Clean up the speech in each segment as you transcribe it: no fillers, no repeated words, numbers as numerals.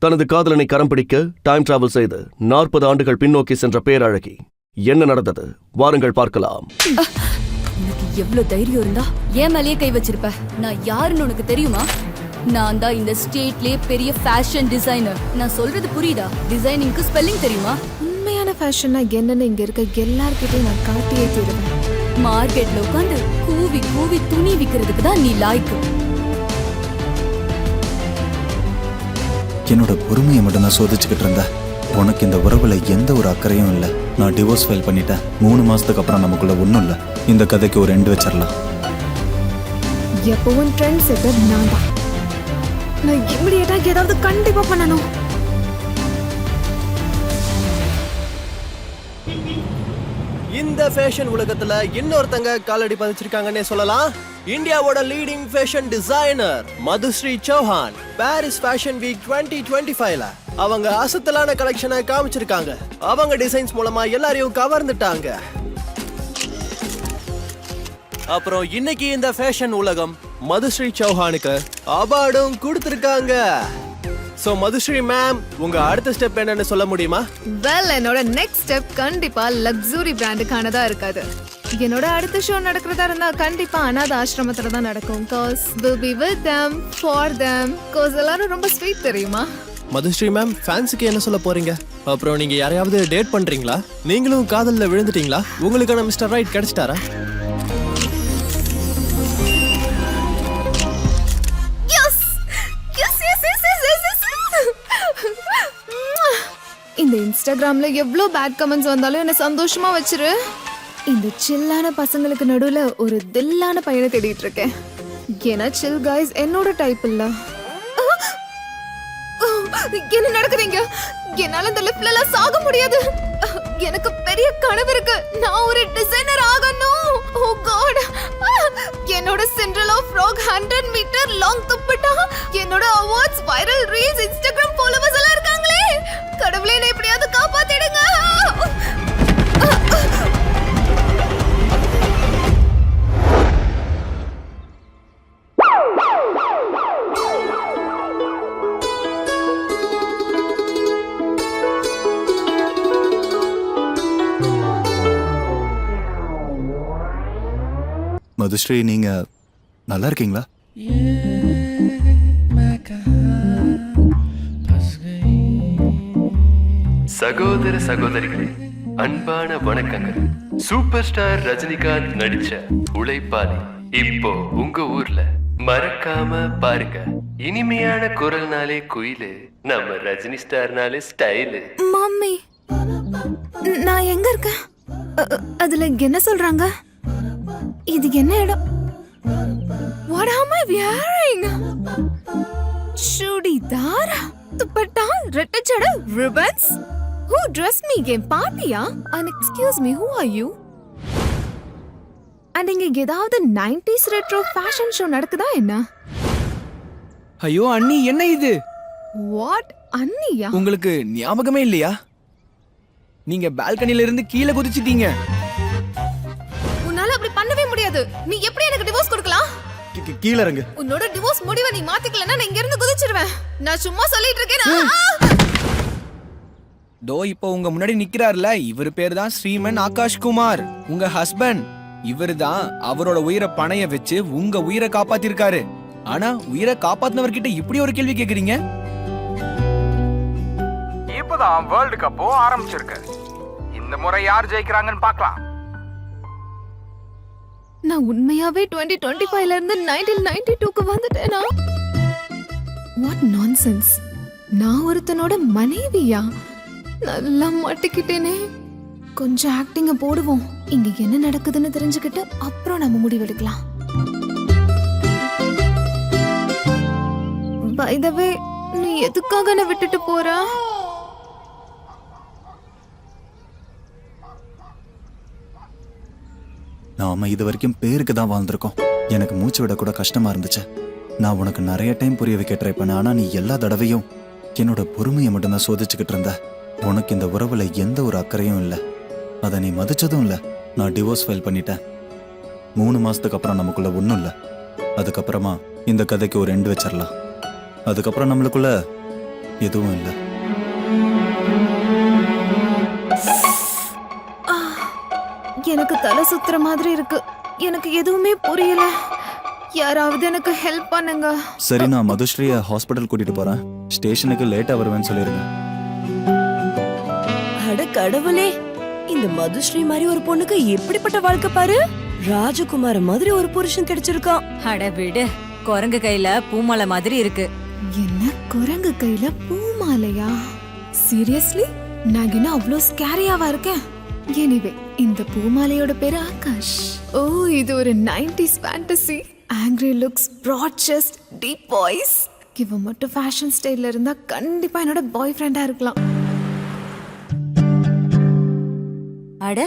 தனது காதலனை கரம் பிடிக்க டைம் டிராவல் செய்து 40 ஆண்டுகள் பின்னோக்கி சென்ற பேரழகி. என்ன நடந்தது வாருங்கள் பார்க்கலாம். உனக்கு எவ்வளவு தைரியம் இருந்தா ஏன் மேலேயே கை வச்சிருப்ப? நான் யாருன்னு உனக்கு தெரியுமா? நான் தான் இந்த ஸ்டேட்லயே பெரிய ஃபேஷன் டிசைனர். நான் சொல்றது புரியுதா? டிசைனிங்க்கு ஸ்பெல்லிங் தெரியுமா? உண்மையான ஃபேஷன்னா என்னன்னு இங்க இருக்க எல்லார்கிட்டயும் நான் காட்டியே தீருவேன். மார்க்கெட்ல உட்காந்து கூவி கூவி துணி விக்கிறதுக்கு தான் நீ லாய்க்கு. என்னோட பொறுமையை மட்டும் தான் சோதிச்சுக்கிட்டு இருந்த. உனக்கு இந்த உறவுல எந்த ஒரு அக்கறையும் இல்லை. நான் டிவோர்ஸ் ஃபைல் பண்ணிட்டேன். 3 மாசத்துக்கு அப்புறம் நமக்குள்ள ஒன்றும் இல்லை. இந்த கதைக்கு ஒரு எண்டு வச்சிடலாம். எப்பவும் ட்ரெண்ட் செட்டர் நான் தான். நான் இமிடியேட்டா ஏதாவது கண்டிப்பா பண்ணணும். இந்த ஃபேஷன் உலகத்துல இன்னொருத்தங்க காலடி பதிச்சிருக்காங்கன்னே சொல்லலாம். இந்தியாவோட leading fashion designer Madhushree Chauhan Paris fashion week 2025ல அவங்க அசத்தலான கலெக்ஷனை காமிச்சிருக்காங்க. அவங்க டிசைன்ஸ் மூலமா எல்லாரையும் கவர்ந்துட்டாங்க. அப்புறம் இன்னைக்கு இந்த ஃபேஷன் உலகம் மதுஸ்ரீ சௌஹானுக்கு அவார்டும் கொடுத்திருக்காங்க. சோ மதுஸ்ரீ மேம், உங்க அடுத்த ஸ்டெப் என்னன்னு சொல்ல முடியுமா? வெல், என்னோட நெக்ஸ்ட் ஸ்டெப் கண்டிப்பா லக்ஸுரி பிராண்டுக்கானதா இருக்காது. என்னோட அடுத்த ஷோ நடக்கிறதா இருந்தா கண்டிப்பா அனாத ஆசிரமத்துல தான் நடக்கும். Cause we'll be with them, for them. Cause எல்லாரும் ரொம்ப ஸ்வீட் தெரியுமா? மதுஸ்ரீ மேம், ஃபேன்ஸுக்கு என்ன சொல்ல போறீங்க? அப்புறம் நீங்க யாரையாவது டேட் பண்றீங்களா? நீங்களும் காதல்ல விழுந்துட்டீங்களா? உங்களுக்கான மிஸ்டர் ரைட் கிடைச்சிட்டாரா? இந்த இன்ஸ்டாகிராம்ல எவ்வளோ பேட் கமெண்ட்ஸ் வந்தாலும் என்ன சந்தோஷமா வச்சிரு. இந்த சில்லான பசங்களுக்கு நடுவுல ஒரு தில்லான பையனை தேடிட்டு இருக்கேன். ஏன்னா சில் காய்ஸ் என்னோட டைப் இல்ல. என்ன நடக்குதுங்க? என்னால இந்த லிப்ல எல்லாம் சாக முடியாது. எனக்கு பெரிய கனவு இருக்கு. நான் ஒரு டிசைனர் ஆகணும். Oh God. என்னோட Cinderella frock 100 metre long dupatta, என்னோட awards, viral reels, Instagram followers எல்லாம் இருக்காங்களே. கடவுளே, என்னை எப்படியாவது காப்பாத்திடுங்க. மதுஸ்ரீ, நீங்க நல்லா இருக்கீங்களா? சகோதர சகோதரிகளே, அன்பான வணக்கங்கள். சூப்பர் ஸ்டார் ரஜினிகாந்த் நடிச்ச உழைப்பாளி இப்போ உங்க ஊர்ல. மறக்காம பாருங்க. இனிமையான குரல்னாலே குயிலு, நம்ம ரஜினி ஸ்டார்னாலே ஸ்டைலு. மம்மி, நான் எங்க இருக்கேன்? அதுல என்ன சொல்றாங்க? இது என்ன இடம்? What am I wearing? Churidar, dupatta, ரெட்டை ஜடை, ribbons. Who dressed me? game பார்ட்டியா? And excuse me, who are you? And இங்க ஏதாவது 90s retro fashion show நடக்குதா என்ன? ஐயோ அண்ணி, என்ன இது? What? அண்ணியா? உங்களுக்கு ஞாபகமே இல்லையா? நீங்க பால்கனில இருந்து கீழே குதிச்சிட்டீங்க. உன்னால அப்படி பண்ணவே முடியாது. நீ எப்படி எனக்கு டிவோர்ஸ் கொடுக்கலாம்? கீழ இறங்கு. உன்னோட டிவோர்ஸ் முடிவை நீ மாத்திக்கலன்னா நான் இங்க இருந்து குதிச்சிடுவேன். நான் சும்மா சொல்லிட்டு இருக்கேன். தோ இப்போ உங்க முன்னாடி நிக்கிறார்ல, இவர் பேர் தான் ஸ்ரீமன் ஆகாஷ் குமார், உங்க ஹஸ்பண்ட். இவர் தான் அவரோட உயிரை பணைய வச்சு உங்க உயிரை காப்பாத்திருக்காரு. ஆனா உயிரை காப்பாத்தினவர்கிட்ட இப்படி ஒரு கேள்வி கேக்குறீங்க? இப்பதான் வேர்ல்டு கப்போ ஆரம்பிச்சிருக்கு. இந்த முறை யார் ஜெயிக்கிறாங்கன்னு பார்க்கலாம். நான் உண்மையாவே 2025ல இருந்து 1992க்கு வந்துட்டேனா? What nonsense. நான் ஒருத்தனோட மனைவியா? நல்லா மாட்டிக்கிட்டேனே. கொஞ்சம் ஆக்டிங்க போடுவோம். இங்க என்ன நடக்குதுன்னு தெரிஞ்சுக்கிட்டு அப்புறம் நம்ம முடிவெடுக்கலாம். பை தி வே, நீ எதுக்காக என்ன விட்டுட்டு போற? நாம இது வரைக்கும் பேருக்கு தான் வாழ்ந்திருக்கோம். எனக்கு மூச்சு விட கூட கஷ்டமா இருந்துச்சு. நான் உனக்கு நிறைய டைம் புரிய வைக்க ட்ரை பண்ண. ஆனா நீ எல்லா தடவையும் என்னோட பொறுமையை மட்டும் தான் சோதிச்சுக்கிட்டு இருந்த. உனக்கு இந்த உறவுல எந்த ஒரு அக்கறையும் இல்லை. அதை நீ மதிச்சதும் இல்லை. நான் டிவோர்ஸ் ஃபைல் பண்ணிட்டேன். 3 மாசத்துக்கு அப்புறம் நமக்குள்ள ஒன்றும் இல்லை. அதுக்கப்புறமா இந்த கதைக்கு ஒரு எண்டு வச்சிடலாம். அதுக்கப்புறம் நம்மளுக்குள்ள எதுவும் இல்லை. எனக்கு தலை சுத்துற மாதிரி இருக்கு. எனக்கு எதுவுமே புரியல. யாராவது எனக்கு ஹெல்ப் பண்ணுங்க. சரி, நான் மதுஸ்ரீயை ஹாஸ்பிட்டல் கூட்டிட்டு போறேன். ஸ்டேஷனுக்கு லேட்டா வருவேன்னு சொல்லிருங்க. அட கடவுளே, இந்த மதுஸ்ரீ மாதிரி ஒரு பொண்ணுக்கு எப்படிப்பட்ட வாழ்க்கை பாரு. ராஜகுமார மாதிரி ஒரு புருஷன் கிடைச்சிருக்கான். அட விடு, குரங்கு கையில பூமாலை மாதிரி இருக்கு. என்ன குரங்கு கையில பூமாலையா? சீரியஸ்லி? நான் என்ன அவ்வளோ ஸ்கேரியாவா இருக்கேன்? எனிவே, இந்த பூமாலையோட பேரு ஆகாஷ். ஓ, இது ஒரு 90s fantasy. Angry looks, broad chest, deep voice. இவன் மட்டும் ஃபேஷன் ஸ்டைல்ல இருந்தா கண்டிப்பா என்னோட பாய் ஃப்ரெண்டா இருக்கலாம். அட,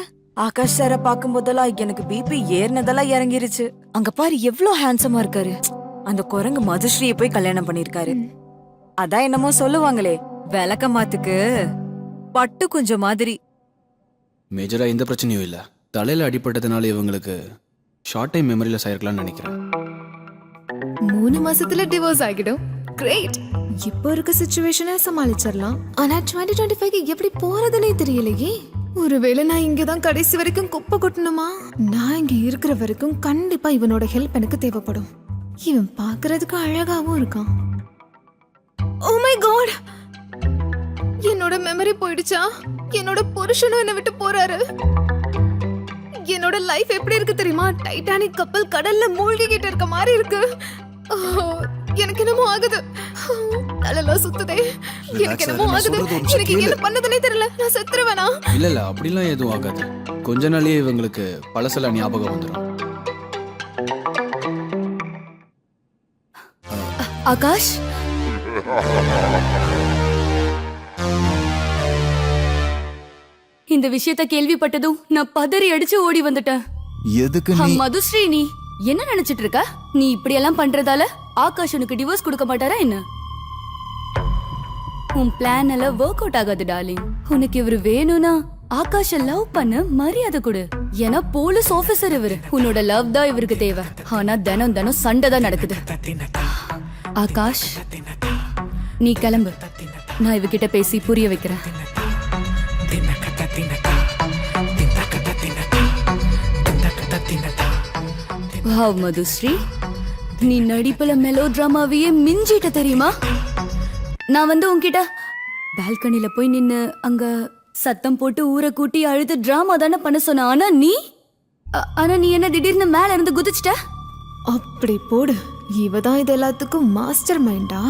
ஆகாஷ் சார பாக்கும் போதெல்லாம் எனக்கு பிபி ஏறினதெல்லாம் இறங்கிருச்சு. அங்க பாரு எவ்வளவு ஹேண்ட்ஸமா இருக்காரு. அந்த குரங்கு மதுஸ்ரீயை போய் கல்யாணம் பண்ணிருக்காரு. அதான் என்னமோ சொல்லுவாங்களே, விளக்க மாத்துக்கு பட்டு கொஞ்சம் மாதிரி. மேஜரா எந்த பிரச்சனையும் இல்ல. தலையில அடிபட்டதுனால இவங்களுக்கு ஷார்ட் டைம் மெமரியில ஆயிருக்கலாம்னு நினைக்கிறேன். 3 மாசத்துல டிவோர்ஸ் ஆகிடும். கிரேட். இப்போ இருக்க சிச்சுவேஷனை சமாளிச்சிடலாம். ஆனா 2025க்கு எப்படி போறதுனே தெரியலையே. ஒருவேளை நான் இங்கதான் கடைசி வரைக்கும் குப்பை கொட்டணுமா? நான் இங்க இருக்கிற வரைக்கும் கண்டிப்பா இவனோட ஹெல்ப் எனக்கு தேவைப்படும். இவன் பாக்குறதுக்கு அழகாவும் இருக்கான். ஓ மை காட், என்னோட மெமரி போயிடுச்சா? என்னோட புருஷனும் என்னை விட்டு போறாரு. என்னோட லைஃப் எப்படி இருக்கு தெரியுமா? டைட்டானிக் கப்பல் கடல்ல மூழ்கிக்கிட்டு இருக்க மாதிரி இருக்கு. எனக்கு என்னமோ ஆகுது. தலையெல்லாம் சுத்துதே. எனக்கு என்னமோ ஆகுது. எனக்கு என்ன பண்ணதுனே தெரியல. நான் செத்துருவேனா? இல்ல அப்படிலாம் எதுவும் ஆகாது. கொஞ்ச நாளே இவங்களுக்கு பழசெல்லாம் ஞாபகம் வந்துடும். ஆகாஷ், இந்த விஷயத்த கேள்விப்பட்டதும் நான் பதறி அடிச்சு ஓடி வந்துட்டேன். எதுக்கு நீ? மதுஸ்ரீ, நீ என்ன நினைச்சிட்டு இருக்க? நீ இப்படி எல்லாம் பண்றதால ஆகாஷ் உனக்கு டிவோர்ஸ் கொடுக்க மாட்டாரா என்ன? உன் பிளான் எல்லாம் ஒர்க் அவுட் ஆகாது டார்லிங். உனக்கு இவரு வேணும்னா ஆகாஷ லவ் பண்ண மரியாதை கொடு. ஏன்னா போலீஸ் ஆபீசர் இவரு. உன்னோட லவ் தான் இவருக்கு தேவை. ஆனா தினம் தினம் சண்டை தான் நடக்குது. ஆகாஷ், நீ கிளம்பு. நான் இவகிட்ட பேசி புரிய வைக்கிறேன். வாவ் மதுஸ்ரீ, நீ நடிப்புல மெலோ டிராமாவையே மிஞ்சிட்ட தெரியுமா? நான் உன்கிட்ட பால்கனில போய் நின்னு அங்க சத்தம் போட்டு ஊரை கூட்டி அழுது டிராமா தானே பண்ண சொன்ன. ஆனா நீ என்ன திடீர்னு மேல இருந்து குதிச்சிட்ட? அப்படி போடு. இவதான் இது எல்லாத்துக்கும் மாஸ்டர் மைண்டா?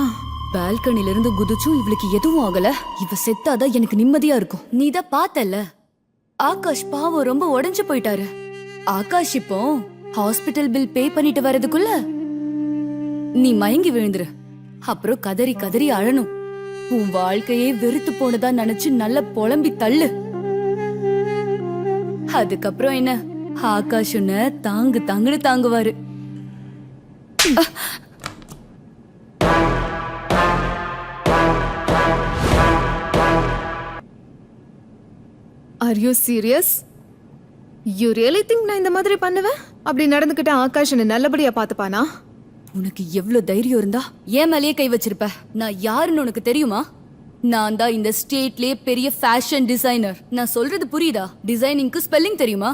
பால்கனில இருந்து குதிச்சும் இவளுக்கு எதுவும் ஆகல. இவ செத்தாதான் எனக்கு நிம்மதியா இருக்கும். நீ தான் பார்த்தல, ஆகாஷ் பாவம் ரொம்ப உடைஞ்சு போயிட்டாரு. ஆகாஷ் இப்போ ஹாஸ்பிட்டல் பில் பே பண்ணிட்டு வரதுக்குள்ள நீ மயங்கி விழுந்துரு. அப்புறம் கதறி கதறி அழணும். உன் வாழ்க்கையே வெறுத்து போனதா நினைச்சு நல்ல புலம்பி தள்ளு. அதுக்கப்புறம் என்ன, ஆகாஷ் உன்னை தாங்கு தாங்குன்னு தாங்குவாரு. Are you serious? You really think நான் இந்த மாதிரி பண்ணுவேன்? அப்படி நடந்துக்கிட்ட ஆகாஷ் என்ன நல்லபடியா பாத்துப்பானா? உனக்கு எவ்வளவு தைரியம் இருந்தா ஏன் மேலேயே கை வச்சிருப்ப? நான் யாருன்னு உனக்கு தெரியுமா? நான் தான் இந்த ஸ்டேட்லயே பெரிய ஃபேஷன் டிசைனர். நான் சொல்றது புரியுதா? டிசைனிங்க்கு ஸ்பெல்லிங் தெரியுமா?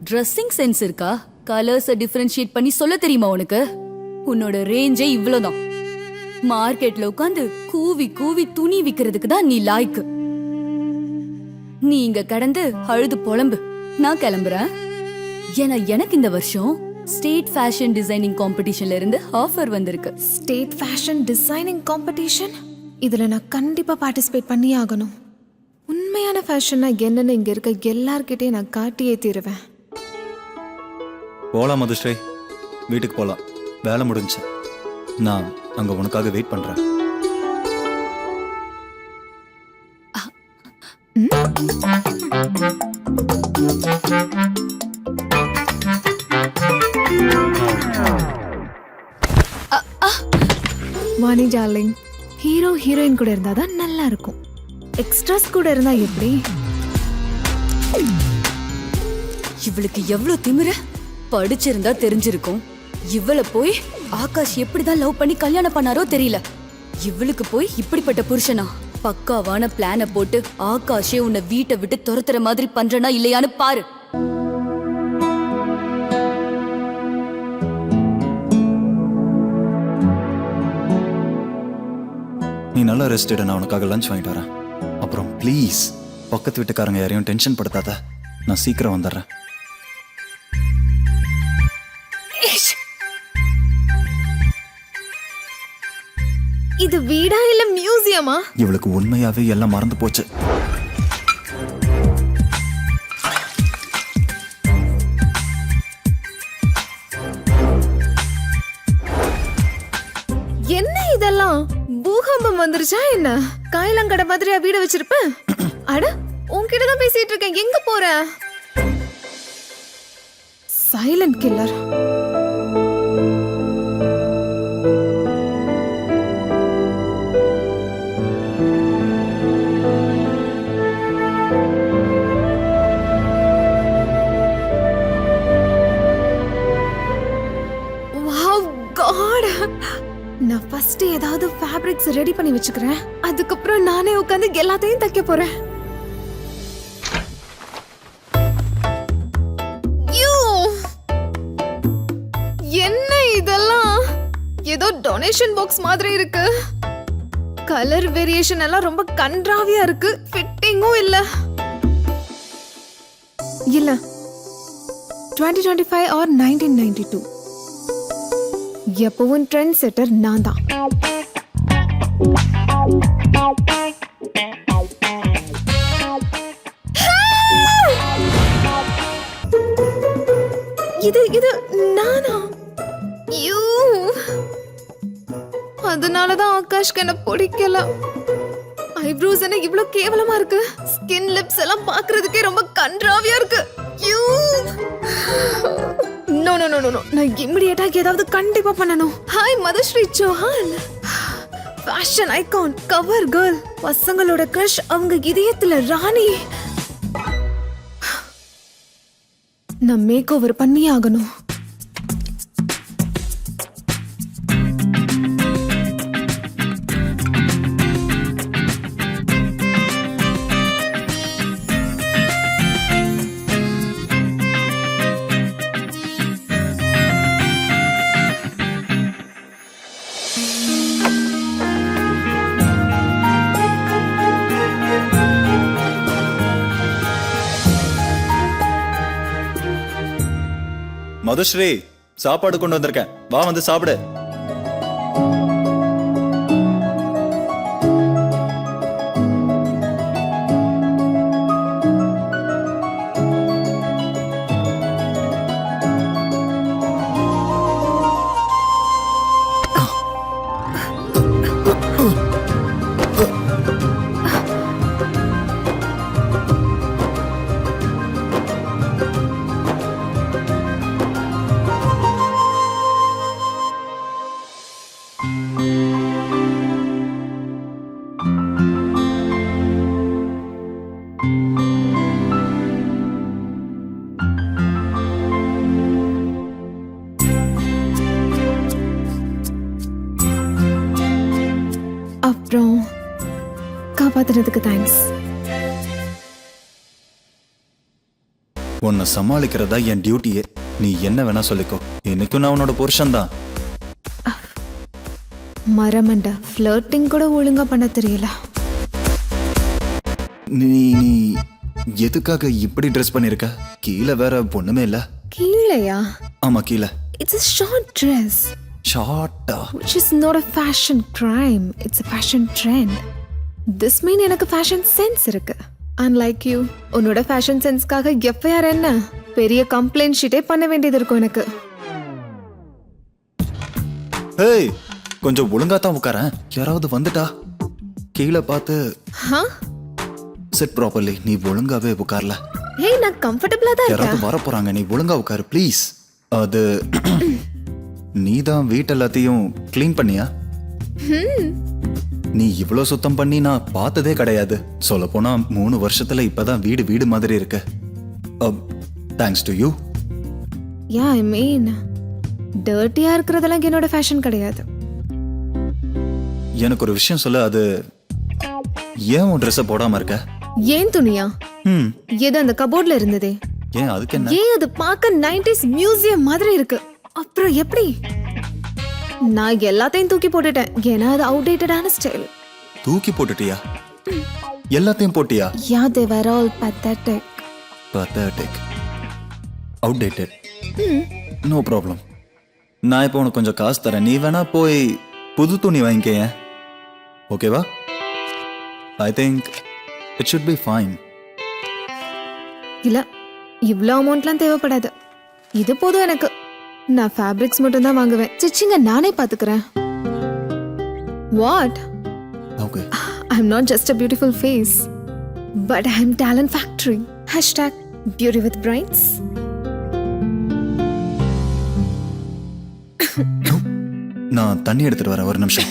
ட்ரெஸ்ஸிங் சென்ஸ் இருக்கா? கலர்ஸை டிஃபரன்ஷியேட் பண்ணி சொல்ல தெரியுமா உனக்கு? உன்னோட ரேஞ்சே இவ்வளவுதான். மார்க்கெட்ல உட்காந்து கூவி கூவி துணி விக்கிறதுக்கு தான் நீ லாய்க்கு. நீ இங்க கடந்து அழுது புலம்பு. நான் கிளம்புறேன். ஏன்னா எனக்கு இந்த வருஷம் ஸ்டேட் ஃபேஷன் டிசைனிங் காம்படிஷன்ல இருந்து ஆஃபர் வந்திருக்கு. State fashion designing competition? இதுல நான் கண்டிப்பா பார்ட்டிசிபேட் பண்ணி ஆகணும். உண்மையான ஃபேஷன்னா என்னன்னு இங்க இருக்க எல்லார்கிட்டயும் நான் காட்டியே தீருவேன். போலாம் மதுஸ்ரீ, வீட்டுக்கு போலாம். வேலை முடிஞ்சு. நான் அங்க உனக்காக வெயிட் பண்றேன். வாணி டார்லிங், ஹீரோ ஹீரோயின் கூட இருந்தாதான் நல்லா இருக்கும். எக்ஸ்ட்ராஸ் கூட இருந்தா எப்படி? இவளுக்கு எவ்வளவு திமிரு! படிச்சிருந்தா தெரிஞ்சிருக்கும். இவளை போய் ஆகாஷ் எப்படிதான் லவ் பண்ணி கல்யாணம் பண்ணாரோ தெரியல. இவளுக்கு போய் இப்படிப்பட்ட புருஷனா? பக்காவான பிளான போட்டு ஆகாஷே உன்னை வீட்டை விட்டு துரத்துற மாதிரி பண்றனா இல்லையான்னு பாரு. நீ நல்லா ரெஸ்ட் எடு, நான் உனக்காக லஞ்ச் வாங்கிட்டு வரேன். அப்புறம் ப்ளீஸ் பக்கத்து வீட்டுக்காரங்க யாரையும் டென்ஷன் படுத்தாத. நான் சீக்கிரம் வந்துடுறேன். இது வீடா இல்ல மியூசியமா? இவளுக்கு உண்மையாவே எல்லாம் மறந்து போச்சு. என்ன இதெல்லாம்? பூகம்பம் வந்துருச்சா என்ன? காயலாங்கடை மாதிரியா வீட வச்சிருப்பேன்? அட, உன்கிட்ட தான் பேசிட்டு இருக்கேன். எங்க போற? Silent killer. நான் ஃபர்ஸ்ட் ஏதாவது ஃபேப்ரிக்ஸ் ரெடி பண்ணி வச்சுக்கிறேன். அதுக்கப்புறம் நானே உட்காந்து எல்லாத்தையும் தைக்க போறேன். என்ன இதெல்லாம்? ஏதோ டொனேஷன் பாக்ஸ் மாதிரி இருக்கு. கலர் வேரியேஷன் எல்லாம் ரொம்ப கன்றாவியா இருக்கு. ஃபிட்டிங்கும் இல்ல. இல்ல 2025 or 1992. எப்பவும் ட்ரெண்ட் செட்டர் நான் தான். இது நானா? அதனாலதான் ஆகாஷ்க்கு என்ன பிடிக்கல. ஐப்ரோஸ் என்ன இவ்வளவு கேவலமா இருக்கு. ஸ்கின் லிப்ஸ் எல்லாம் பாக்குறதுக்கே ரொம்ப கன்றாவியா இருக்கு. நோ நோ நோ நோ, நான் இமிடியேட்டா ஏதாவது கண்டிப்பா பண்ணணும். Hi Madhushree Chauhan, fashion icon, cover girl, பசங்களோட கிரஷ், அவங்க இதயத்துல ராணி. நான் மேக் ஓவர் பண்ணி ஆகணும். மதுஸ்ரீ, சாப்பாடு கொண்டு வந்திருக்கேன், வா வந்து சாப்பிடு. அப்புறம் காப்பாத்துறதுக்கு தேங்க்ஸ். உன்னை சமாளிக்கிறதா என் டியூட்டியே. நீ என்ன வேணா சொல்லிக்கோ, இன்னைக்கும் நான் உன்னோட புருஷன் தான். மரமண்ட ஃப்ளர்ட்டிங் கூட ஒழுங்கா பண்ண தெரியல. நீ எதுக்காக இப்படி ட்ரெஸ் பண்ணிருக்க? கீழே வேற பொண்ணுமே இல்ல. கீழையா? ஆமா கீழே. It's a short dress. ஷார்ட்டா? Which is not a fashion crime. It's a fashion trend. This mean எனக்கு fashion sense இருக்கு. Unlike you, உன்னோட fashion senseக்காக FIR என்ன பெரிய கம்ப்ளைண்ட் ஷீட்டே பண்ண வேண்டியது இருக்கும் எனக்கு. ஏய், கொஞ்சம் ஒழுங்கா தான் உட்காரேன். யாராவது வந்துட்டா கீழே பார்த்து சிட் ப்ராப்பர்லி. நீ ஒழுங்காவே உட்கார்ல. ஏய், நான் கம்ஃபர்ட்டபிளா தான் யாராவது இருக்கேன். வர போறாங்க, நீ ஒழுங்கா உட்காரு ப்ளீஸ். அது நீ தான் வீட்டு எல்லாத்தையும் க்ளீன் பண்ணியா? நீ இவ்வளவு சுத்தம் பண்ணி நான் பார்த்ததே கிடையாது. சொல்ல போனா 3 வருஷத்துல இப்பதான் வீடு வீடு மாதிரி இருக்கு. Thanks to you. Yeah, I mean டர்ட்டியா இருக்கிறதெல்லாம் என்னோட ஃபேஷன் கிடையாது. எனக்கு ஒரு விஷயம் சொல்ல, அது ஏன் உன் ட்ரெஸ்ஸை போடாம இருக்க? ஏன் துணியா? ம், எது அந்த கபோர்ட்ல இருந்ததே? ஏன் அதுக்கு என்ன? ஏன் அது பார்க்க 90s மியூசியம் மாதிரி இருக்கு. அப்புறம் எப்படி? நான் எல்லாத்தையும் தூக்கி போட்டுட்டேன். ஏன்னா அது அவுடேட்டடான ஸ்டைல். தூக்கி போட்டுட்டியா? எல்லாத்தையும் போட்டியா? Yeah, they were all pathetic. pathetic, outdated. No problem. நான் இப்போ உனக்கு கொஞ்சம் காசு தரேன், நீ வேணா போய் புது துணி வாங்கிக்க. ஓகேவா? I think it should be fine. இல்ல, இவ்ளோ அமௌண்ட்லாம் தேவைப்படாது. இது போதும் எனக்கு. நான் ஃபேப்ரிக்ஸ் மட்டும் தான் வாங்குவேன். ஸ்டிச்சிங்க நானே பாத்துக்கிறேன். What? Okay. I'm not just a beautiful face, but I'm talent factory. #beauty with brains. நான் தண்ணி எடுத்துட்டு வரேன், ஒரு நிமிஷம்.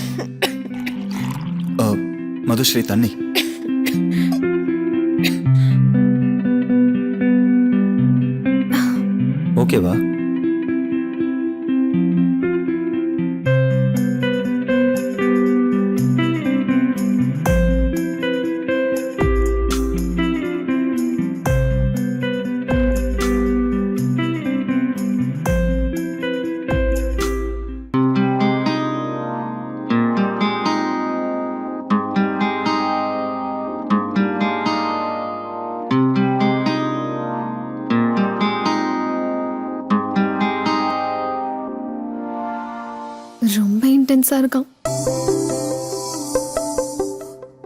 மதுஸ்ரீ, தண்ணி. ஓகேவா? ரொம்ப இன்டென்ஸா இருக்கான்.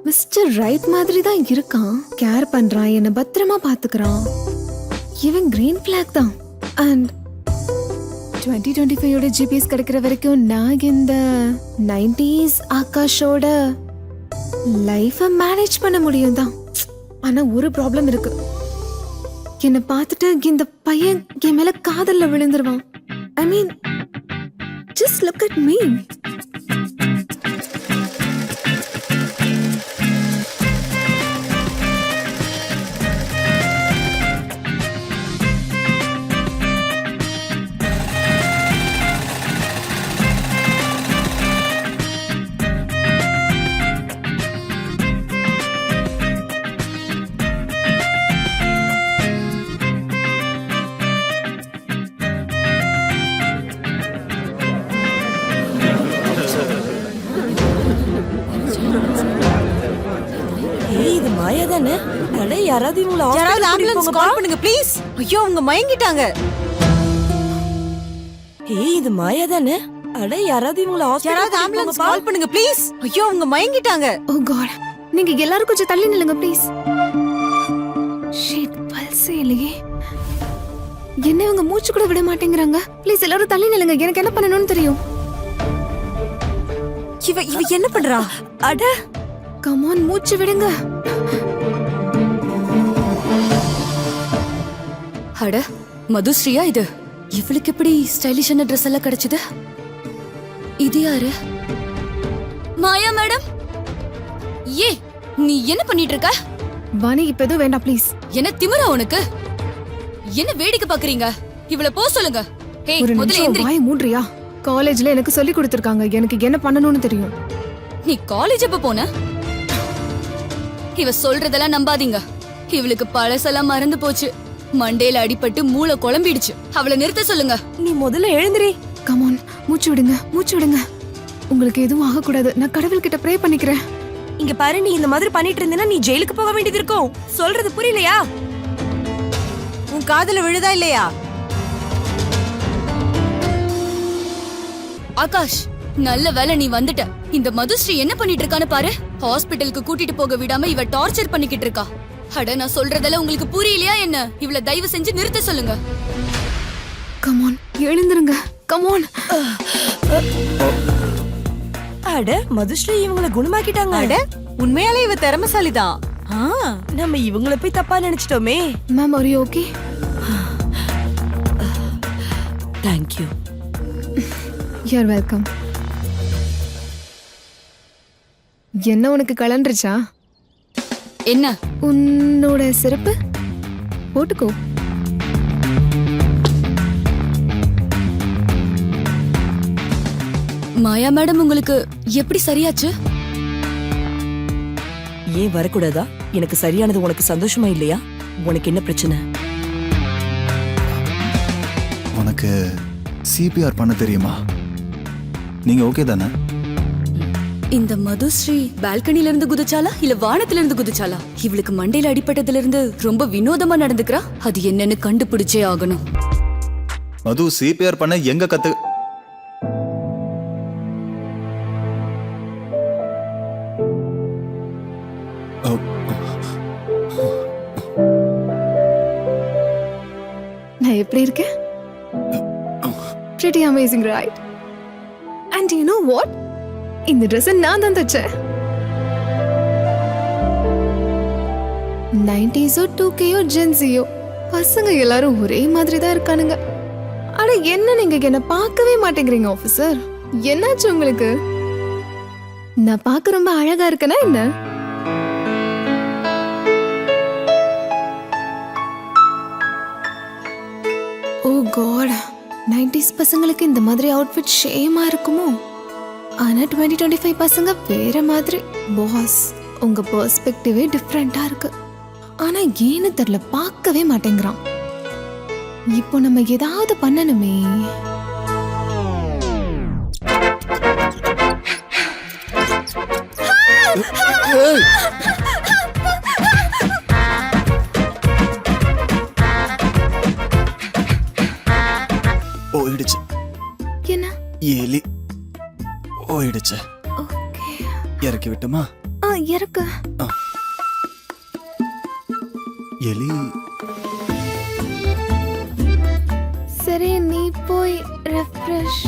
மிஸ்டர் ரைட் மாதிரி தான் இருக்கான். கேர் பண்றான், என்ன பத்திரமா பாத்துக்கிறான். இவன் கிரீன் ஃபிளாக் தான். அண்ட் 2025 ஜிபிஎஸ் கிடைக்கிற வரைக்கும் நான் இந்த 90s ஆகாஷோட லைஃப மேனேஜ் பண்ண முடியும் தான். ஆனா ஒரு ப்ராப்ளம் இருக்கு. என்ன பார்த்துட்டு இந்த பையன் என் மேல காதல்ல விழுந்துருவான். ஐ மீன், just look at me. இது மாயா தானே? அட, யாராவது இவங்கள யாராவது ஆம்புலன்ஸ் கால் பண்ணுங்க ப்ளீஸ். ஐயோ, அவங்க மயங்கிட்டாங்க. இது மாயா தானே? அட, யாராவது இவங்கள யாராவது ஆம்புலன்ஸ் கால் பண்ணுங்க ப்ளீஸ். ஐயோ, அவங்க மயங்கிட்டாங்க. Oh God, நீங்க எல்லாரும் கொஞ்சம் தள்ளி நில்லுங்க ப்ளீஸ். ஷிட், பல்ஸே இல்லையே. என்ன இவங்க மூச்சு கூட விட மாட்டேங்கிறாங்க. ப்ளீஸ் எல்லாரும் தள்ளி நில்லுங்க, எனக்கு என்ன பண்ணணும்னு தெரியும். இவ என்ன பண்றா? அட, கம் ஆன், மூச்சு விடுங்க. அட, மதுஸ்ரீயா இது? இவளுக்கு எப்படி ஸ்டைலிஷான ட்ரெஸ் எல்லாம் கிடைச்சது? இது யாரு? மாயா மேடம். ஏ, நீ என்ன பண்ணிட்டு இருக்க? வாணி, இப்ப எதுவும் வேண்டாம் ப்ளீஸ். என்ன திமிரா உனக்கு? என்ன வேடிக்கை பாக்குறீங்க? இவள போ சொல்லுங்க. ஹே, ஒரு முதல்ல நிமிஷம் எந்திரி. வாயை மூடுறியா? காலேஜ்ல எனக்கு சொல்லி கொடுத்திருக்காங்க, எனக்கு என்ன பண்ணணும்னு தெரியும். நீ காலேஜ் எப்ப போன? இவ சொல்றதெல்லாம் நம்பாதீங்க. இவளுக்கு பழசெல்லாம் மறந்து போச்சு. மண்டையில அடிபட்டு மூளை குழம்பிடுச்சு. அவளை நிறுத்த சொல்லுங்க. நீ முதல்ல எழுந்திரி. கம் ஆன், மூச்சு விடுங்க, மூச்சு விடுங்க. உங்களுக்கு எதுவும் ஆகக்கூடாது. நான் கடவுள்கிட்ட ப்ரே பண்ணிக்கிறேன். இங்க பாரு, நீ இந்த மாதிரி பண்ணிட்டு இருந்தேன்னா நீ ஜெயிலுக்கு போக வேண்டியது இருக்கும். சொல்றது புரியலையா? உன் காதுல விழுதா இல்லையா? ஆகாஷ், நல்ல வேளை நீ வந்துட்ட. இந்த மதுஸ்ரீ என்ன பண்ணிட்டு இருக்கான்னு பாரு. ஹாஸ்பிடலுக்கு கூட்டிட்டு போக விடாம இவ டார்ச்சர் பண்ணிக்கிட்டு இருக்கா. அட, நான் சொல்றதெல்லாம் உங்களுக்கு புரியலையா என்ன? இவள தயவு செஞ்சு நிறுத்த சொல்லுங்க. கம் ஆன், எழுந்திருங்க. Come on. அட, மதுஸ்ரீ இவங்கள குணமாக்கிட்டாங்க. அட, உண்மையாலே இவ திறமைசாலிதான். நம்ம இவங்கள போய் தப்பா நினைச்சிட்டோமே. Ma'am, are you okay? Thank you. You're welcome. என்ன உனக்கு கலண்டுருச்சா? என்ன? உன்னோட சிறப்பு போட்டுக்கோ. மாயா மேடம், உங்களுக்கு எப்படி சரியாச்சு? ஏன் வரக்கூடாதா? எனக்கு சரியானது உனக்கு சந்தோஷமா இல்லையா? உனக்கு என்ன பிரச்சனை? உனக்கு சிபிஆர் பண்ண தெரியுமா? நீங்க ஓகே தானே? இந்த மதுஸ்ரீ பால்கனில இருந்து குதிச்சாலா இல்ல வானத்துல இருந்து குதிச்சாலா? இவளுக்கு மண்டையில அடிபட்டதுல இருந்து ரொம்ப வினோதமா நடந்துக்கிறா. அது என்னன்னு கண்டுபிடிச்சே ஆகணும். மது, சிபிஆர் பண்ண எங்க கத்து? நான் எப்படி இருக்கேன்? Pretty amazing, right? And you know what? இந்த Dress நான் தான் தச்சேன். 90s 2K Gen Z பசங்க எல்லாரும் ஒரே மாதிரி தான் இருக்கானுங்க. அட என்ன நீங்க என்ன பார்க்கவே மாட்டேங்கிறீங்க ஆபீசர்? என்னாச்சு உங்களுக்கு? நான் பார்க்க ரொம்ப அழகா இருக்கேனா என்ன? ஓ காட், 90s பசங்களுக்கு இந்த மாதிரி அவுட்ஃபிட் ஷேமா இருக்குமோ? ஆனா 2025 பசங்க வேற மாதிரி. பாஸ், உங்க பெர்ஸ்பெக்டிவே டிஃப்ரெண்டா இருக்கு. ஆனா ஏன்னு தெரியல, பார்க்கவே மாட்டேங்கிறான். இப்போ நம்ம ஏதாவது பண்ணணுமே. போயிடுச்சு. என்ன? எலி போயிடுச்சு. ஓகே, இறக்கி விட்டுமா? இறக்கு. எலி சரி, நீ போய் ரெஃப்ரெஷ்.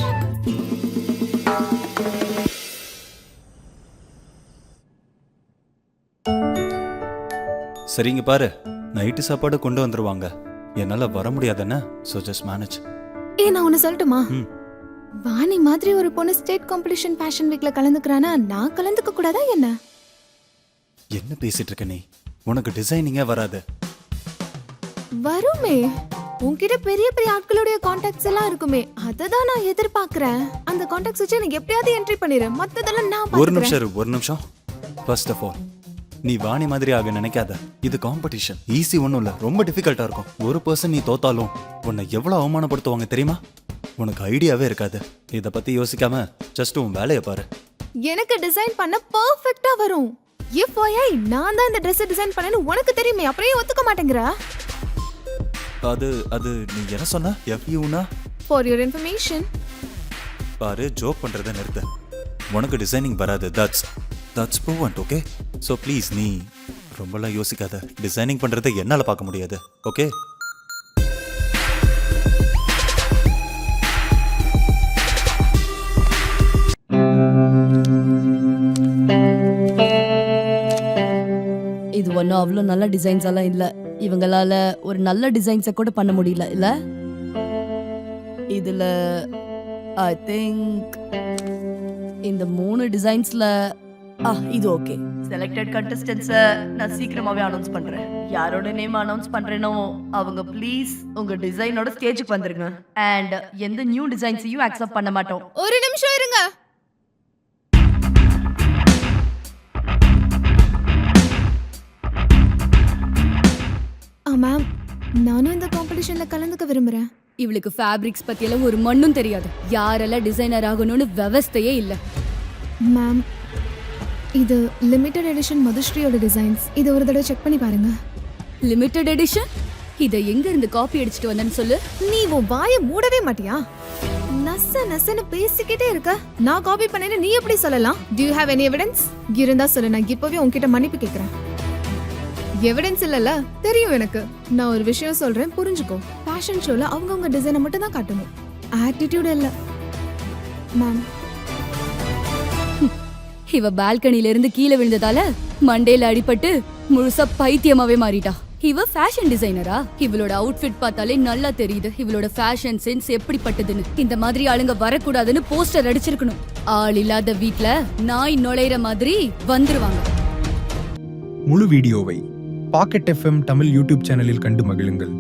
சரிங்க பாரு, நைட்டு சாப்பாடு கொண்டு வந்துருவாங்க. என்னால வர முடியாதுன்னு, so just manage. நான் ஒன்னு சொல்லட்டுமா? ம். வாணி மாதிரி ஒரு பொண்ணு ஸ்டேட் காம்படிஷன் ஃபேஷன் வீக்ல கலந்துக்கிறானா, நான் கலந்துக்க கூடாதா என்ன? என்ன பேசிட்டு இருக்க நீ? உனக்கு டிசைனிங்கே வராது. வருமே, உன்கிட்ட பெரிய பெரிய ஆட்களுடைய கான்டாக்ட்ஸ் எல்லாம் இருக்குமே, அததான் நான் எதிர்பார்க்கறேன். அந்த கான்டாக்ட்ஸ் வச்சு எனக்கு எப்படியாவது என்ட்ரி பண்ணிரு. மத்ததெல்லாம் நான் ஒரு பாத்துக்கறேன். நிமிஷம் இரு, ஒரு நிமிஷம். ஃபர்ஸ்ட் ஆஃப் ஆல், நீ வாணி மாதிரி ஆக நினைக்காத. இது காம்படிஷன், ஈஸி ஒன்றும் இல்லை, ரொம்ப டிஃபிகல்ட்டா இருக்கும். ஒரு பர்சன் நீ தோத்தாலும் உன்னை எவ்வளவு அவமானப்படுத்துவாங்க தெரியுமா? உனக்கு ஐடியாவே இருக்காது. இதை பத்தி யோசிக்காம ஜஸ்ட் உன் வேலையை பாரு. எனக்கு டிசைன் பண்ண பெர்ஃபெக்ட்டா வரும். FYI, நான் தான் இந்த Dress டிசைன் பண்ணேன்னு உனக்கு தெரியுமே, அப்புறம் ஏன் ஒத்துக்க மாட்டேங்கற? அது அது நீ என்ன சொன்ன? FUனா? For your information. பாரு, ஜோக் பண்றதை நிறுத்து. உனக்கு டிசைனிங் வராது. That's proven, okay? So please, நீ ரொம்பலாம் யோசிக்காத. டிசைனிங் பண்றதை என்னால பார்க்க முடியாது, ஓகே? இது ஒன்றும் அவ்வளோ நல்ல டிசைன்ஸ் எல்லாம் இல்லை. இவங்களால ஒரு நல்ல டிசைன்ஸை கூட பண்ண முடியல இல்ல. இதுல ஐ திங்க் இந்த 3 டிசைன்ஸ்ல இது ஓகே. செலக்டட் கண்டஸ்டன்ட்ஸை நான் சீக்கிரமாவே அனௌன்ஸ் பண்றேன். யாரோட நேம் அனௌன்ஸ் பண்றேனோ அவங்க ப்ளீஸ் உங்க டிசைனோட ஸ்டேஜுக்கு வந்துருங்க. அண்ட் எந்த நியூ டிசைன்ஸையும் அக்செப்ட் பண்ண மாட்டோம். ஒரு நிமிஷம் இருங்க. மேம், நானும் இந்த காம்படிஷன்ல கலந்துக்க விரும்புறேன். இவளுக்கு ஃபேப்ரிக்ஸ் பத்தியெல்லாம் ஒரு மண்ணும் தெரியாது. யாரெல்லாம் டிசைனர் ஆகணும்னு விவஸ்தையே இல்ல. மேம், இது லிமிடெட் எடிஷன் மதுஸ்ரீயோட டிசைன்ஸ். இதை ஒரு தடவை செக் பண்ணி பாருங்க. Limited edition? இதை எங்க இருந்து காப்பி அடிச்சிட்டு வந்தேன்னு சொல்லு. நீ உன் வாயை மூடவே மாட்டியா? நசன்னு பேசிக்கிட்டே இருக்க. நான் காப்பி பண்ணேன்னு நீ எப்படி சொல்லலாம்? Do you have any evidence? இருந்தா சொல்லு, நான் இப்பவே உன்கிட்ட மன்னிப்பு கேக்குறேன். எவிடன்ஸ் இல்லல, தெரியும் எனக்கு. நான் ஒரு விஷயம் சொல்றேன், புரிஞ்சுக்கோ. ஃபேஷன் ஷோல அவங்கவங்க டிசைனை மட்டும் தான் காட்டணும், ஆட்டிடியூட் இல்ல. மேம், இவ பால்கனில இருந்து கீழே விழுந்ததால மண்டையில அடிபட்டு முழுசா பைத்தியமாவே மாறிட்டா. இவ ஃபேஷன் டிசைனரா? இவளோட அவுட்ஃபிட் பார்த்தாலே நல்லா தெரியுது இவளோட ஃபேஷன் சென்ஸ் எப்படிப்பட்டதுன்னு. இந்த மாதிரி ஆளுங்க வரக்கூடாதுன்னு போஸ்டர் அடிச்சிருக்கணும். ஆள் இல்லாத வீட்ல நாய் நுழையிற மாதிரி வந்துருவாங்க. முழு வீடியோவை பாக்கெட் FM தமிழ் யூடியூப் சேனலில் கண்டு மகிழுங்கள்.